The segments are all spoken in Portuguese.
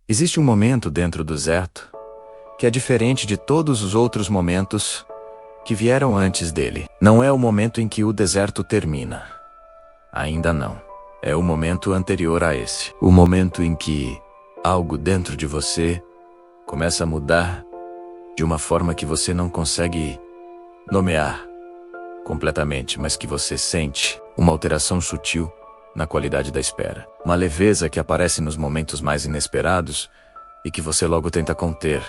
Existe um momento dentro do deserto que é diferente de todos os outros momentos que vieram antes dele. Não é o momento em que o deserto termina. Ainda não. É o momento anterior a esse. O momento em que algo dentro de você começa a mudar de uma forma que você não consegue nomear completamente, mas que você sente uma alteração sutil na qualidade da espera. Uma leveza que aparece nos momentos mais inesperados e que você logo tenta conter,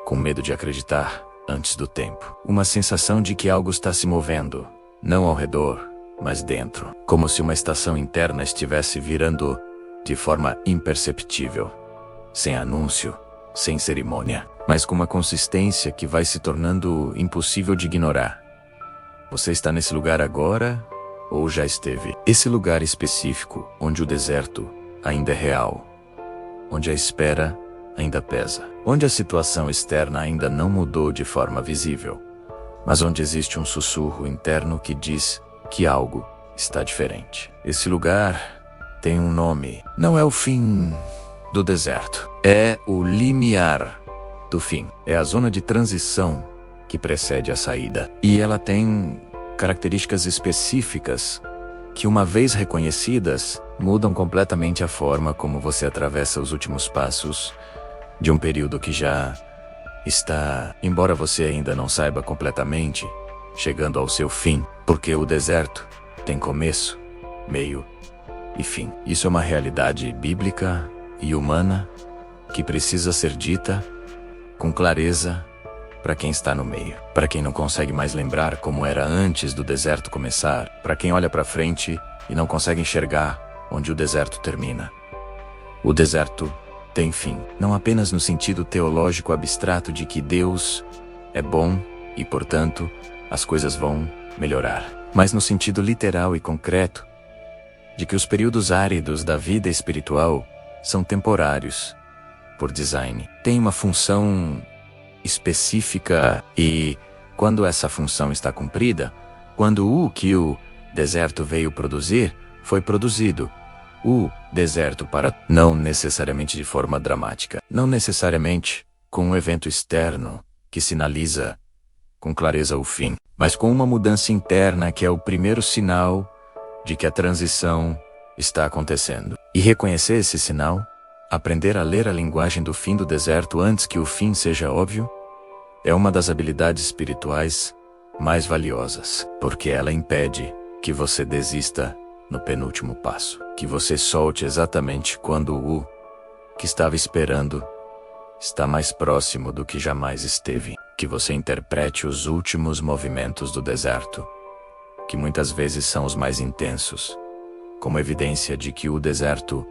com medo de acreditar antes do tempo. Uma sensação de que algo está se movendo, não ao redor, mas dentro. Como se uma estação interna estivesse virando de forma imperceptível, sem anúncio, sem cerimônia, mas com uma consistência que vai se tornando impossível de ignorar. Você está nesse lugar agora ou já esteve? Esse lugar específico onde o deserto ainda é real, onde a espera ainda pesa, onde a situação externa ainda não mudou de forma visível, mas onde existe um sussurro interno que diz que algo está diferente. Esse lugar tem um nome. Não é o fim do deserto, é o limiar do fim. É a zona de transição que precede a saída. E ela tem características específicas que, uma vez reconhecidas, mudam completamente a forma como você atravessa os últimos passos de um período que já está, embora você ainda não saiba completamente, chegando ao seu fim, porque o deserto tem começo, meio e fim. Isso é uma realidade bíblica e humana que precisa ser dita com clareza para quem está no meio, para quem não consegue mais lembrar como era antes do deserto começar, para quem olha para frente e não consegue enxergar onde o deserto termina. O deserto tem fim, não apenas no sentido teológico abstrato de que Deus é bom e, portanto, as coisas vão melhorar, mas no sentido literal e concreto de que os períodos áridos da vida espiritual são temporários, por design. Tem uma função específica e, quando essa função está cumprida, quando o que o deserto veio produzir foi produzido, o deserto para, não necessariamente de forma dramática, não necessariamente com um evento externo que sinaliza com clareza o fim, mas com uma mudança interna que é o primeiro sinal de que a transição está acontecendo. E reconhecer esse sinal, aprender a ler a linguagem do fim do deserto antes que o fim seja óbvio, é uma das habilidades espirituais mais valiosas, porque ela impede que você desista no penúltimo passo, que você solte exatamente quando o que estava esperando está mais próximo do que jamais esteve, que você interprete os últimos movimentos do deserto, que muitas vezes são os mais intensos, como evidência de que o deserto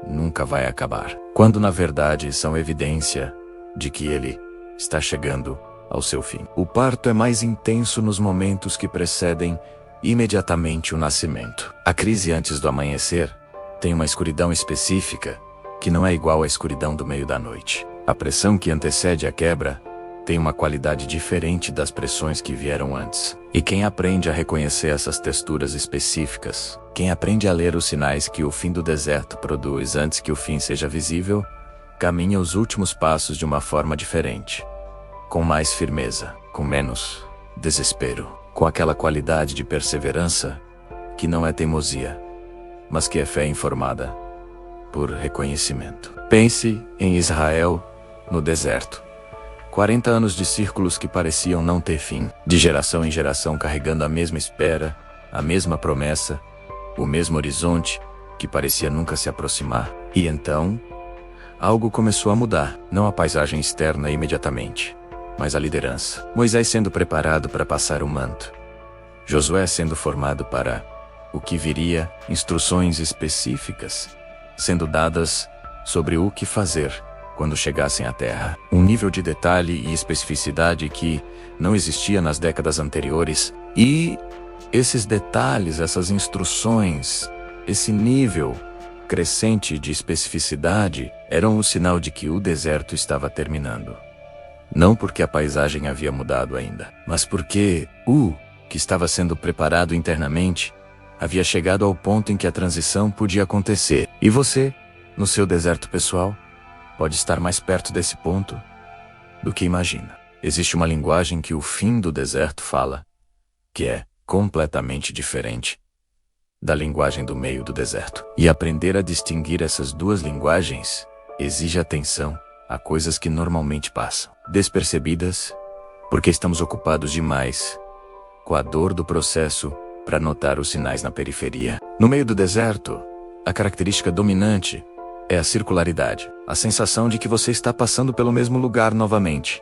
nunca vai acabar, quando na verdade são evidência de que ele está chegando ao seu fim. O parto é mais intenso nos momentos que precedem imediatamente o nascimento. A crise antes do amanhecer tem uma escuridão específica que não é igual à escuridão do meio da noite. A pressão que antecede a quebra tem uma qualidade diferente das pressões que vieram antes. E quem aprende a reconhecer essas texturas específicas, quem aprende a ler os sinais que o fim do deserto produz antes que o fim seja visível, caminha os últimos passos de uma forma diferente, com mais firmeza, com menos desespero, com aquela qualidade de perseverança que não é teimosia, mas que é fé informada por reconhecimento. Pense em Israel no deserto. 40 anos de círculos que pareciam não ter fim, de geração em geração carregando a mesma espera, a mesma promessa, o mesmo horizonte que parecia nunca se aproximar. E então, algo começou a mudar, não a paisagem externa imediatamente, mas a liderança. Moisés sendo preparado para passar o manto, Josué sendo formado para o que viria, instruções específicas sendo dadas sobre o que fazer quando chegassem à terra. Um nível de detalhe e especificidade que não existia nas décadas anteriores. E esses detalhes, essas instruções, esse nível crescente de especificidade eram o sinal de que o deserto estava terminando. Não porque a paisagem havia mudado ainda, mas porque o que estava sendo preparado internamente havia chegado ao ponto em que a transição podia acontecer. E você, no seu deserto pessoal, pode estar mais perto desse ponto do que imagina. Existe uma linguagem que o fim do deserto fala, que é completamente diferente da linguagem do meio do deserto. E aprender a distinguir essas duas linguagens exige atenção a coisas que normalmente passam despercebidas, porque estamos ocupados demais com a dor do processo para notar os sinais na periferia. No meio do deserto, a característica dominante é a circularidade, a sensação de que você está passando pelo mesmo lugar novamente,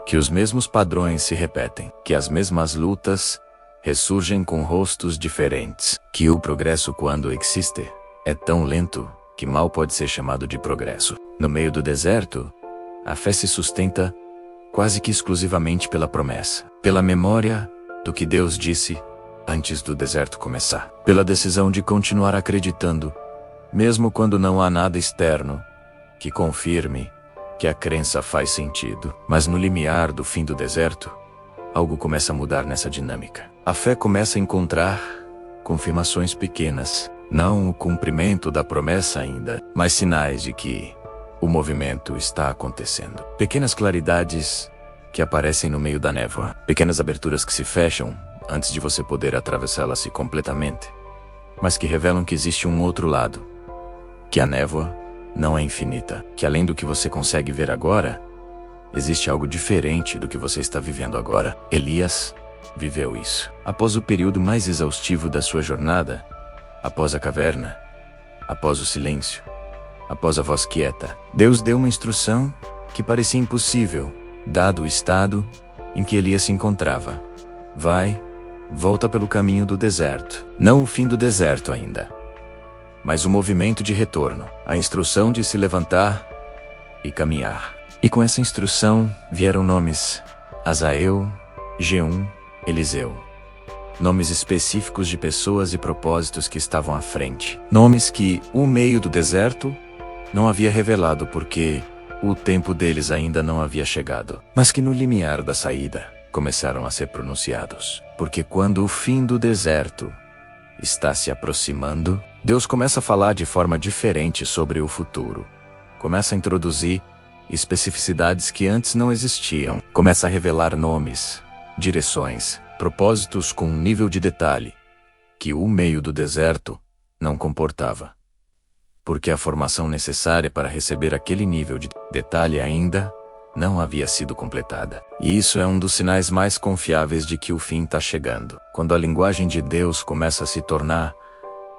que os mesmos padrões se repetem, que as mesmas lutas ressurgem com rostos diferentes, que o progresso, quando existe, é tão lento que mal pode ser chamado de progresso. No meio do deserto, a fé se sustenta quase que exclusivamente pela promessa, pela memória do que Deus disse antes do deserto começar, pela decisão de continuar acreditando, mesmo quando não há nada externo que confirme que a crença faz sentido. Mas no limiar do fim do deserto, algo começa a mudar nessa dinâmica. A fé começa a encontrar confirmações pequenas, não o cumprimento da promessa ainda, mas sinais de que o movimento está acontecendo. Pequenas claridades que aparecem no meio da névoa, pequenas aberturas que se fecham antes de você poder atravessá-las completamente, mas que revelam que existe um outro lado, que a névoa não é infinita, que além do que você consegue ver agora, existe algo diferente do que você está vivendo agora. Elias viveu isso. Após o período mais exaustivo da sua jornada, após a caverna, após o silêncio, após a voz quieta, Deus deu uma instrução que parecia impossível, dado o estado em que Elias se encontrava. Vai, volta pelo caminho do deserto. Não o fim do deserto ainda, mas o movimento de retorno, a instrução de se levantar e caminhar. E com essa instrução vieram nomes: Azael, Jeum, Eliseu. Nomes específicos de pessoas e propósitos que estavam à frente. Nomes que o meio do deserto não havia revelado porque o tempo deles ainda não havia chegado, mas que no limiar da saída começaram a ser pronunciados. Porque quando o fim do deserto está se aproximando, Deus começa a falar de forma diferente sobre o futuro. Começa a introduzir especificidades que antes não existiam. Começa a revelar nomes, direções, propósitos com um nível de detalhe que o meio do deserto não comportava. Porque a formação necessária para receber aquele nível de detalhe ainda não havia sido completada. E isso é um dos sinais mais confiáveis de que o fim está chegando. Quando a linguagem de Deus começa a se tornar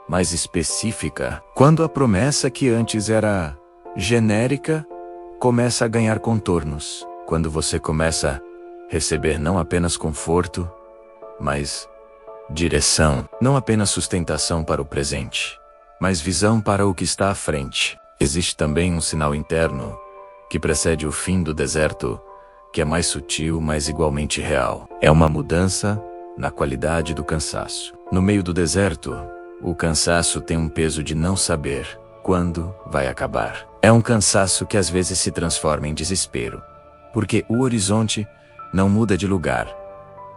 mais específica, quando a promessa que antes era genérica começa a ganhar contornos, quando você começa a receber não apenas conforto, mas direção, não apenas sustentação para o presente, mas visão para o que está à frente. Existe também um sinal interno que precede o fim do deserto, que é mais sutil, mas igualmente real. É uma mudança na qualidade do cansaço. No meio do deserto, o cansaço tem um peso de não saber quando vai acabar. É um cansaço que às vezes se transforma em desespero, porque o horizonte não muda de lugar.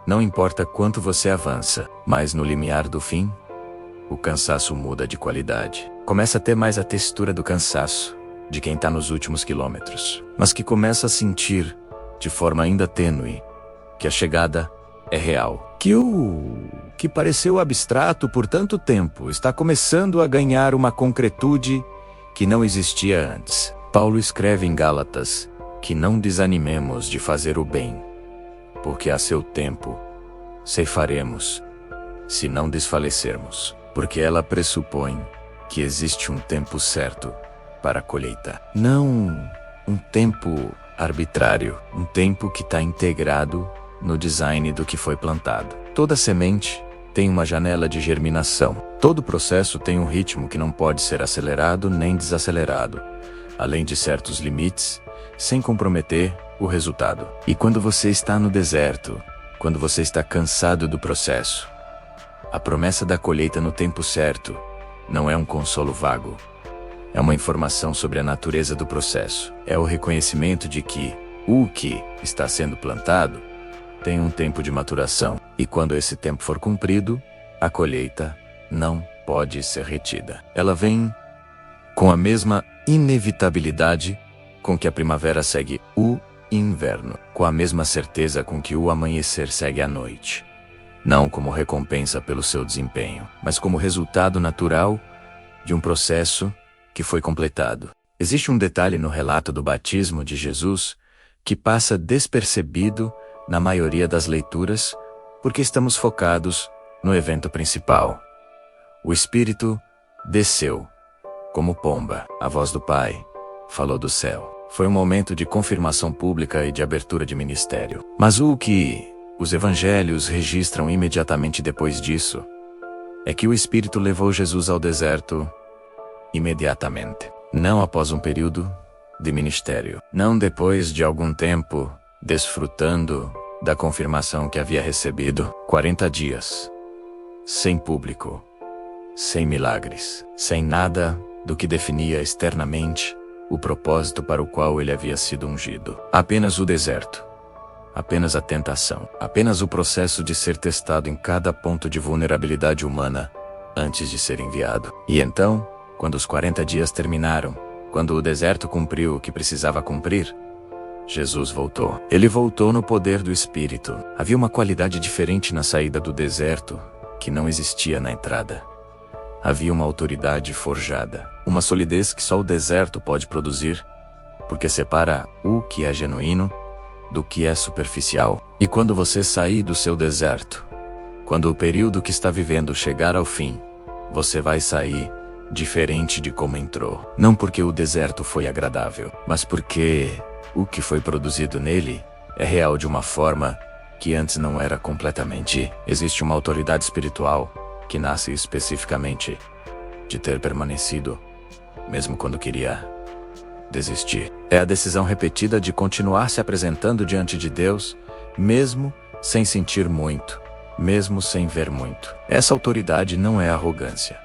Não importa quanto você avança, mas no limiar do fim, o cansaço muda de qualidade. Começa a ter mais a textura do cansaço de quem está nos últimos quilômetros, mas que começa a sentir, de forma ainda tênue, que a chegada é real. Que o que pareceu abstrato por tanto tempo está começando a ganhar uma concretude que não existia antes. Paulo escreve em Gálatas que não desanimemos de fazer o bem, porque a seu tempo ceifaremos, se não desfalecermos, porque ela pressupõe que existe um tempo certo para a colheita. Não um tempo arbitrário, um tempo que está integrado no design do que foi plantado. Toda semente tem uma janela de germinação. Todo processo tem um ritmo que não pode ser acelerado nem desacelerado, além de certos limites, sem comprometer o resultado. E quando você está no deserto, quando você está cansado do processo, a promessa da colheita no tempo certo não é um consolo vago. É uma informação sobre a natureza do processo. É o reconhecimento de que o que está sendo plantado tem um tempo de maturação. E quando esse tempo for cumprido, a colheita não pode ser retida. Ela vem com a mesma inevitabilidade com que a primavera segue o inverno, com a mesma certeza com que o amanhecer segue a noite. Não como recompensa pelo seu desempenho, mas como resultado natural de um processo que foi completado. Existe um detalhe no relato do batismo de Jesus que passa despercebido na maioria das leituras, porque estamos focados no evento principal. O Espírito desceu, como pomba. A voz do Pai falou do céu. Foi um momento de confirmação pública e de abertura de ministério. Mas o que os evangelhos registram imediatamente depois disso é que o Espírito levou Jesus ao deserto imediatamente. Não após um período de ministério. Não depois de algum tempo desfrutando da confirmação que havia recebido. 40 dias. Sem público. Sem milagres. Sem nada do que definia externamente o propósito para o qual ele havia sido ungido. Apenas o deserto. Apenas a tentação. Apenas o processo de ser testado em cada ponto de vulnerabilidade humana antes de ser enviado. E então, quando os 40 dias terminaram, quando o deserto cumpriu o que precisava cumprir, Jesus voltou. Ele voltou no poder do Espírito. Havia uma qualidade diferente na saída do deserto que não existia na entrada. Havia uma autoridade forjada, uma solidez que só o deserto pode produzir, porque separa o que é genuíno do que é superficial. E quando você sair do seu deserto, quando o período que está vivendo chegar ao fim, você vai sair diferente de como entrou. Não porque o deserto foi agradável, mas porque o que foi produzido nele é real de uma forma que antes não era completamente. Existe uma autoridade espiritual que nasce especificamente de ter permanecido, mesmo quando queria desistir. É a decisão repetida de continuar se apresentando diante de Deus, mesmo sem sentir muito, mesmo sem ver muito. Essa autoridade não é arrogância.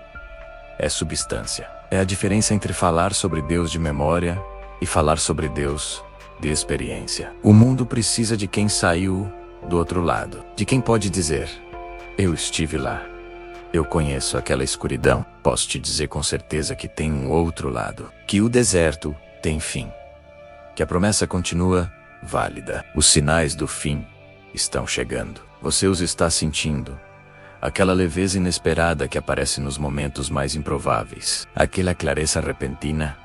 É substância. É a diferença entre falar sobre Deus de memória e falar sobre Deus de experiência. O mundo precisa de quem saiu do outro lado. De quem pode dizer: eu estive lá. Eu conheço aquela escuridão. Posso te dizer com certeza que tem um outro lado. Que o deserto tem fim. Que a promessa continua válida. Os sinais do fim estão chegando. Você os está sentindo. Aquela leveza inesperada que aparece nos momentos mais improváveis. Aquela clareza repentina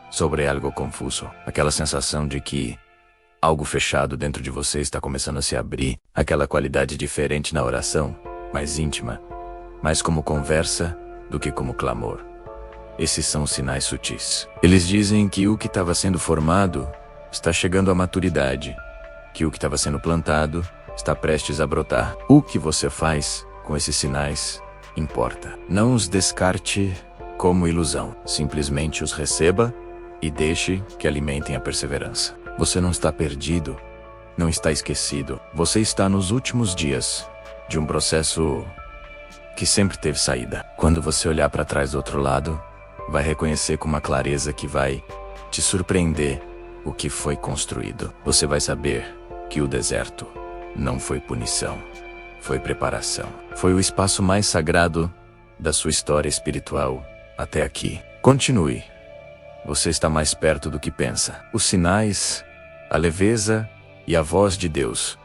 sobre algo confuso. Aquela sensação de que algo fechado dentro de você está começando a se abrir. Aquela qualidade diferente na oração, mais íntima, mais como conversa do que como clamor. Esses são os sinais sutis. Eles dizem que o que estava sendo formado está chegando à maturidade, que o que estava sendo plantado está prestes a brotar. O que você faz com esses sinais importa. Não os descarte como ilusão. Simplesmente os receba e deixe que alimentem a perseverança. Você não está perdido, não está esquecido. Você está nos últimos dias de um processo que sempre teve saída. Quando você olhar para trás do outro lado, vai reconhecer com uma clareza que vai te surpreender o que foi construído. Você vai saber que o deserto não foi punição, foi preparação. Foi o espaço mais sagrado da sua história espiritual até aqui. Continue. Você está mais perto do que pensa. Os sinais, a leveza e a voz de Deus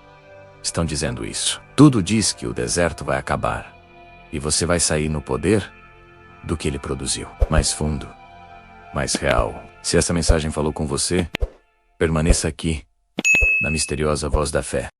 estão dizendo isso. Tudo diz que o deserto vai acabar e você vai sair no poder do que ele produziu. Mais fundo, mais real. Se essa mensagem falou com você, permaneça aqui, na misteriosa voz da fé.